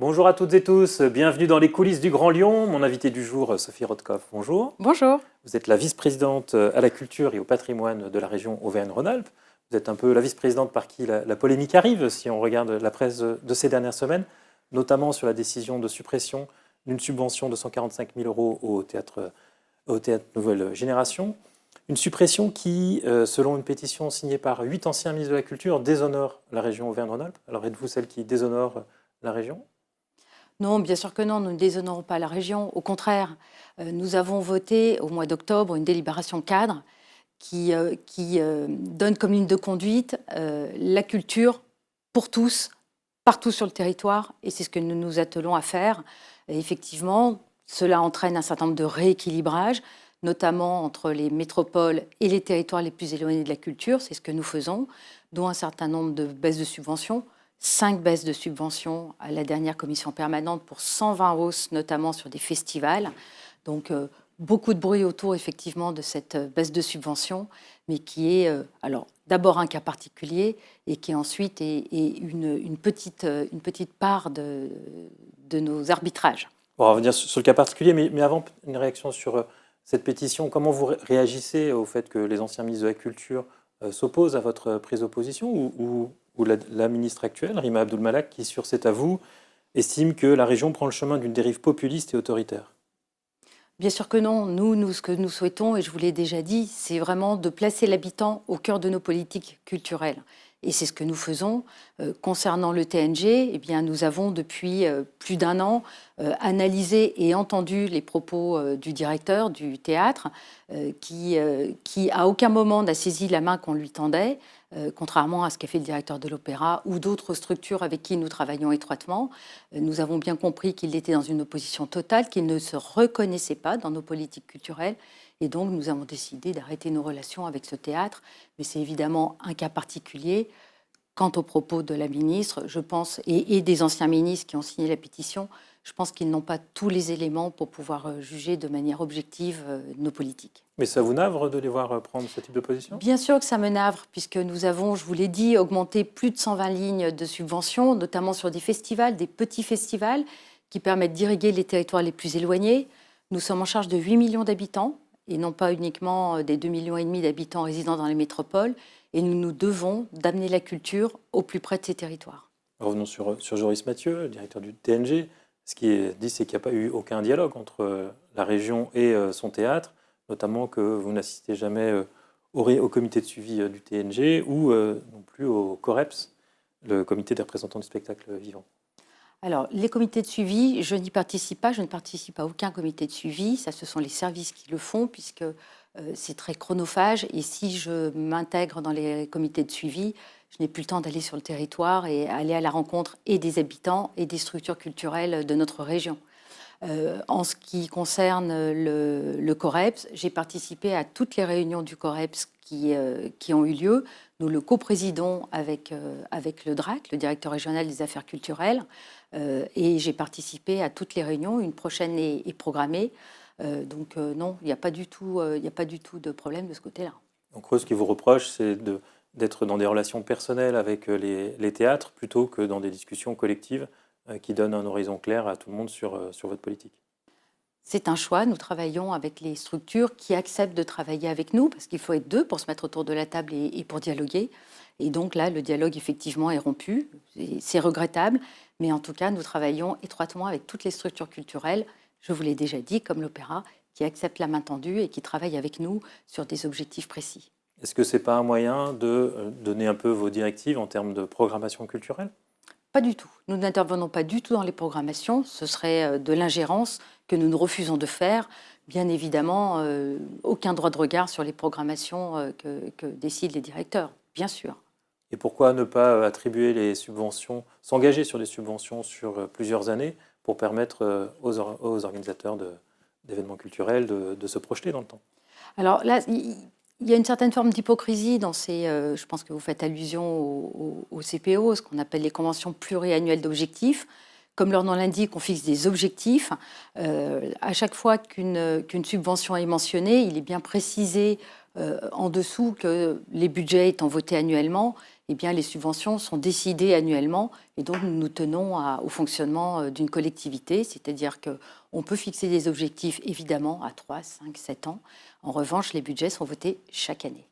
Bonjour à toutes et tous, bienvenue dans les coulisses du Grand Lyon. Mon invité du jour, Sophie Rothkopf, bonjour. Bonjour. Vous êtes la vice-présidente à la culture et au patrimoine de la région Auvergne-Rhône-Alpes. Vous êtes un peu la vice-présidente par qui la polémique arrive, si on regarde la presse de ces dernières semaines, notamment sur la décision de suppression d'une subvention de 145 000 € au théâtre Nouvelle Génération. Une suppression qui, selon une pétition signée par 8 anciens ministres de la Culture, déshonore la région Auvergne-Rhône-Alpes. Alors êtes-vous celle qui déshonore la région ? Non, bien sûr que non, nous ne déshonorons pas la région. Au contraire, nous avons voté au mois d'octobre une délibération cadre qui donne comme ligne de conduite la culture pour tous, partout sur le territoire. Et c'est ce que nous nous attelons à faire. Et effectivement, cela entraîne un certain nombre de rééquilibrages, notamment entre les métropoles et les territoires les plus éloignés de la culture. C'est ce que nous faisons, dont un certain nombre de baisses de subventions. 5 baisses de subventions à la dernière commission permanente pour 120 hausses, notamment sur des festivals. Donc, beaucoup de bruit autour, effectivement, de cette baisse de subventions, mais qui est, alors, d'abord un cas particulier et qui ensuite est une petite part de nos arbitrages. On va revenir sur le cas particulier, mais avant, une réaction sur cette pétition. Comment vous réagissez au fait que les anciens ministres de la Culture s'opposent à votre prise d'opposition ou la ministre actuelle, Rima Abdul-Malak, qui, sur C'est à vous, estime que la région prend le chemin d'une dérive populiste et autoritaire? Bien sûr que non. Nous, ce que nous souhaitons, et je vous l'ai déjà dit, c'est vraiment de placer l'habitant au cœur de nos politiques culturelles. Et c'est ce que nous faisons. Concernant le TNG, eh bien, nous avons depuis plus d'un an analysé et entendu les propos du directeur du théâtre, qui à aucun moment n'a saisi la main qu'on lui tendait, contrairement à ce qu'a fait le directeur de l'Opéra ou d'autres structures avec qui nous travaillons étroitement. Nous avons bien compris qu'il était dans une opposition totale, qu'il ne se reconnaissait pas dans nos politiques culturelles. Et donc, nous avons décidé d'arrêter nos relations avec ce théâtre. Mais c'est évidemment un cas particulier. Quant aux propos de la ministre, je pense, et des anciens ministres qui ont signé la pétition, je pense qu'ils n'ont pas tous les éléments pour pouvoir juger de manière objective nos politiques. Mais ça vous navre de les voir prendre ce type de position? Bien sûr que ça me navre, puisque nous avons, je vous l'ai dit, augmenté plus de 120 lignes de subventions, notamment sur des festivals, des petits festivals, qui permettent d'irriguer les territoires les plus éloignés. Nous sommes en charge de 8 millions d'habitants, et non pas uniquement des 2,5 millions d'habitants résidant dans les métropoles, et nous nous devons d'amener la culture au plus près de ces territoires. Revenons sur Joris Mathieu, directeur du TNG. Ce qui est dit, c'est qu'il n'y a pas eu aucun dialogue entre la région et son théâtre, notamment que vous n'assistez jamais au comité de suivi du TNG ou non plus au COREPS, le comité des représentants du spectacle vivant. Alors, les comités de suivi, je n'y participe pas, je ne participe à aucun comité de suivi. Ça, ce sont les services qui le font, puisque c'est très chronophage. Et si je m'intègre dans les comités de suivi, je n'ai plus le temps d'aller sur le territoire et aller à la rencontre et des habitants et des structures culturelles de notre région. En ce qui concerne le COREPS, j'ai participé à toutes les réunions du COREPS qui ont eu lieu. Nous le coprésidons avec le DRAC, le directeur régional des affaires culturelles, et j'ai participé à toutes les réunions. Une prochaine est programmée. Donc non, il n'y a pas du tout de problème de ce côté-là. Donc ce qui vous reproche, c'est d'être dans des relations personnelles avec les théâtres plutôt que dans des discussions collectives qui donnent un horizon clair à tout le monde sur votre politique. C'est un choix. Nous travaillons avec les structures qui acceptent de travailler avec nous, parce qu'il faut être deux pour se mettre autour de la table et pour dialoguer. Et donc là, le dialogue, effectivement, est rompu. C'est regrettable. Mais en tout cas, nous travaillons étroitement avec toutes les structures culturelles, je vous l'ai déjà dit, comme l'Opéra, qui acceptent la main tendue et qui travaillent avec nous sur des objectifs précis. Est-ce que ce n'est pas un moyen de donner un peu vos directives en termes de programmation culturelle ? Pas du tout. Nous n'intervenons pas du tout dans les programmations. Ce serait de l'ingérence que nous nous refusons de faire. Bien évidemment, aucun droit de regard sur les programmations que décident les directeurs, bien sûr. Et pourquoi ne pas attribuer les subventions, s'engager sur des subventions sur plusieurs années pour permettre aux organisateurs d'événements culturels de se projeter dans le temps? Alors là, il y a une certaine forme d'hypocrisie dans ces... je pense que vous faites allusion au CPO, ce qu'on appelle les conventions pluriannuelles d'objectifs. Comme leur nom l'indique, on fixe des objectifs. À chaque fois qu'une subvention est mentionnée, il est bien précisé en dessous que les budgets étant votés annuellement, eh bien, les subventions sont décidées annuellement et donc nous tenons au fonctionnement d'une collectivité, c'est-à-dire qu'on peut fixer des objectifs évidemment à 3, 5, 7 ans. En revanche, les budgets sont votés chaque année.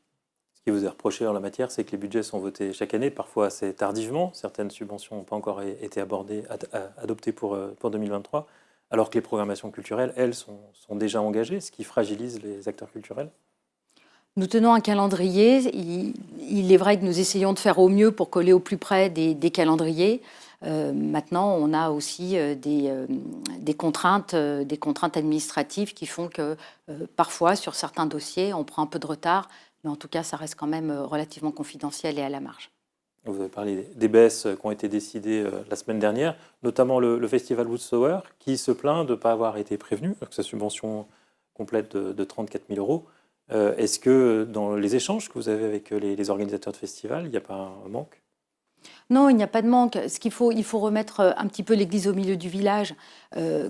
Ce qui vous est reproché en la matière, c'est que les budgets sont votés chaque année, parfois assez tardivement. Certaines subventions n'ont pas encore été adoptées pour 2023, alors que les programmations culturelles, elles, sont déjà engagées, ce qui fragilise les acteurs culturels. Nous tenons un calendrier. Il est vrai que nous essayons de faire au mieux pour coller au plus près des calendriers. Maintenant, on a aussi des contraintes administratives qui font que parfois, sur certains dossiers, on prend un peu de retard. Mais en tout cas, ça reste quand même relativement confidentiel et à la marge. Vous avez parlé des baisses qui ont été décidées la semaine dernière, notamment le festival Woodstower, qui se plaint de ne pas avoir été prévenu, avec sa subvention complète de 34 000 euros. Est-ce que dans les échanges que vous avez avec les organisateurs de festivals, il n'y a pas un manque ? Non, il n'y a pas de manque. Il faut remettre un petit peu l'église au milieu du village.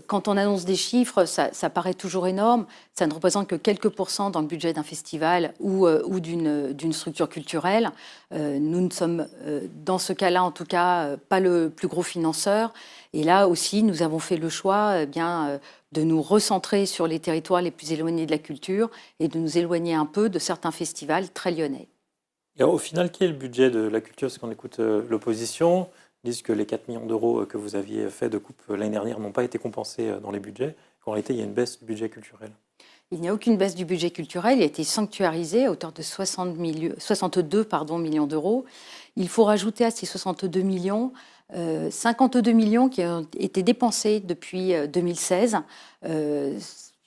Quand on annonce des chiffres, ça paraît toujours énorme. Ça ne représente que quelques pourcents dans le budget d'un festival ou d'une structure culturelle. Nous ne sommes, dans ce cas-là en tout cas, pas le plus gros financeur. Et là aussi, nous avons fait le choix de nous recentrer sur les territoires les plus éloignés de la culture et de nous éloigner un peu de certains festivals très lyonnais. Et au final, quel est le budget de la culture? Parce qu'on écoute l'opposition, ils disent que les 4 millions d'euros que vous aviez fait de coupe l'année dernière n'ont pas été compensés dans les budgets. En réalité, il y a une baisse du budget culturel. Il n'y a aucune baisse du budget culturel. Il a été sanctuarisé à hauteur de 62 millions d'euros. Il faut rajouter à ces 62 millions 52 millions qui ont été dépensés depuis 2016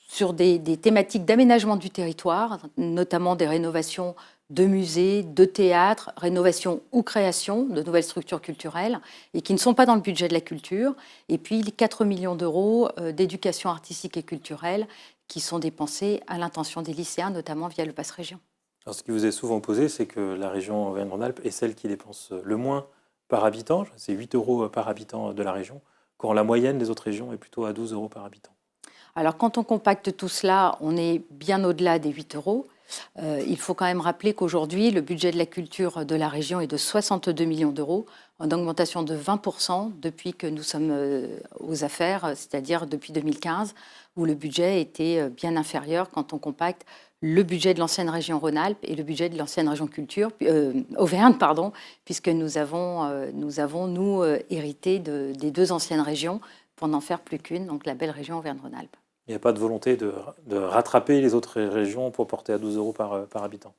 sur des thématiques d'aménagement du territoire, notamment des rénovations de musées, de théâtres, rénovation ou création de nouvelles structures culturelles et qui ne sont pas dans le budget de la culture. Et puis les 4 millions d'euros d'éducation artistique et culturelle qui sont dépensés à l'intention des lycéens, notamment via le Pass Région. Alors, ce qui vous est souvent opposé, c'est que la région Auvergne-Rhône-Alpes est celle qui dépense le moins par habitant. C'est 8 euros par habitant de la région, quand la moyenne des autres régions est plutôt à 12 euros par habitant. Alors quand on compacte tout cela, on est bien au-delà des 8 euros. Il faut quand même rappeler qu'aujourd'hui, le budget de la culture de la région est de 62 millions d'euros, en augmentation de 20% depuis que nous sommes aux affaires, c'est-à-dire depuis 2015, où le budget était bien inférieur quand on compacte le budget de l'ancienne région Rhône-Alpes et le budget de l'ancienne région Auvergne, puisque nous avons hérité des deux anciennes régions pour n'en faire plus qu'une, donc la belle région Auvergne-Rhône-Alpes. Il n'y a pas de volonté de rattraper les autres régions pour porter à 12 euros par habitant.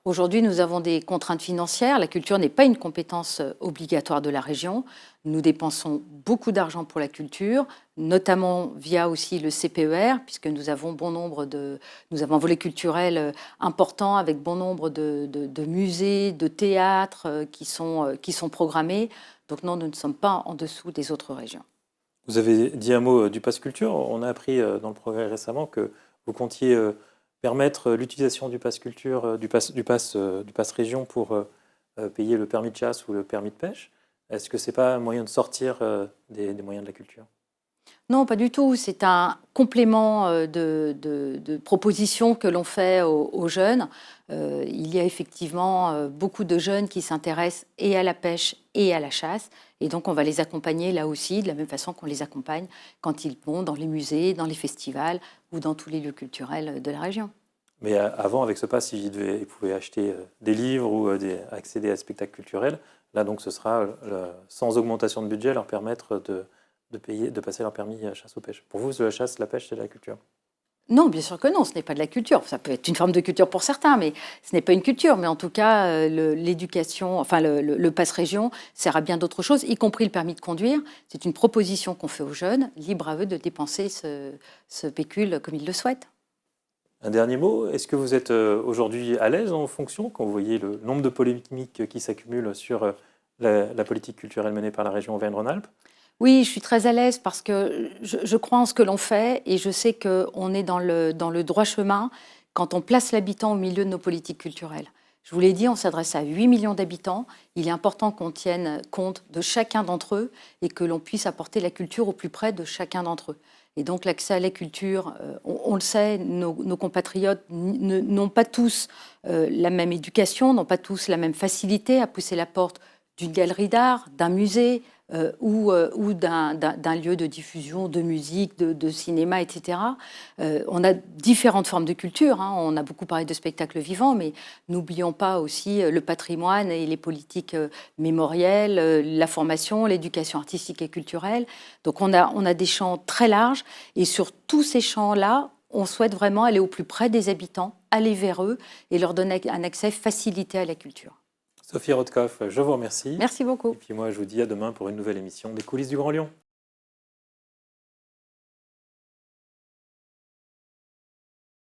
Aujourd'hui, nous avons des contraintes financières. La culture n'est pas une compétence obligatoire de la région. Nous dépensons beaucoup d'argent pour la culture, notamment via aussi le CPER, puisque nous avons un volet culturel important avec bon nombre de musées, de théâtres qui sont programmés. Donc non, nous ne sommes pas en dessous des autres régions. Vous avez dit un mot du Pass Culture. On a appris dans le progrès récemment que vous comptiez permettre l'utilisation du Pass Culture, du pass Région pour payer le permis de chasse ou le permis de pêche. Est-ce que ce n'est pas un moyen de sortir des moyens de la culture ? Non, pas du tout. C'est un complément de propositions que l'on fait aux jeunes. Il y a effectivement beaucoup de jeunes qui s'intéressent et à la pêche et à la chasse. Et donc, on va les accompagner là aussi, de la même façon qu'on les accompagne quand ils vont dans les musées, dans les festivals ou dans tous les lieux culturels de la région. Mais avant, avec ce pass, ils pouvaient acheter des livres ou accéder à des spectacles culturels. Là, donc, ce sera sans augmentation de budget, leur permettre de passer leur permis à chasse aux pêches. Pour vous, la chasse, la pêche, c'est de la culture ? Non, bien sûr que non, ce n'est pas de la culture. Ça peut être une forme de culture pour certains, mais ce n'est pas une culture. Mais en tout cas, l'éducation, enfin le Pass Région sert à bien d'autres choses, y compris le permis de conduire. C'est une proposition qu'on fait aux jeunes, libre à eux de dépenser ce pécule comme ils le souhaitent. Un dernier mot, est-ce que vous êtes aujourd'hui à l'aise en fonction quand vous voyez le nombre de polémiques qui s'accumulent sur la politique culturelle menée par la région Auvergne-Rhône-Alpes ? Oui, je suis très à l'aise parce que je crois en ce que l'on fait et je sais qu'on est dans le droit chemin quand on place l'habitant au milieu de nos politiques culturelles. Je vous l'ai dit, on s'adresse à 8 millions d'habitants. Il est important qu'on tienne compte de chacun d'entre eux et que l'on puisse apporter la culture au plus près de chacun d'entre eux. Et donc l'accès à la culture, on le sait, nos compatriotes n'ont pas tous la même éducation, n'ont pas tous la même facilité à pousser la porte d'une galerie d'art, d'un musée ou d'un lieu de diffusion de musique, de cinéma, etc. On a différentes formes de culture. Hein. On a beaucoup parlé de spectacles vivants, mais n'oublions pas aussi le patrimoine et les politiques mémorielles, la formation, l'éducation artistique et culturelle. Donc on a des champs très larges et sur tous ces champs-là, on souhaite vraiment aller au plus près des habitants, aller vers eux et leur donner un accès facilité à la culture. Sophie Rothkopf, je vous remercie. Merci beaucoup. Et puis moi, je vous dis à demain pour une nouvelle émission des coulisses du Grand Lyon.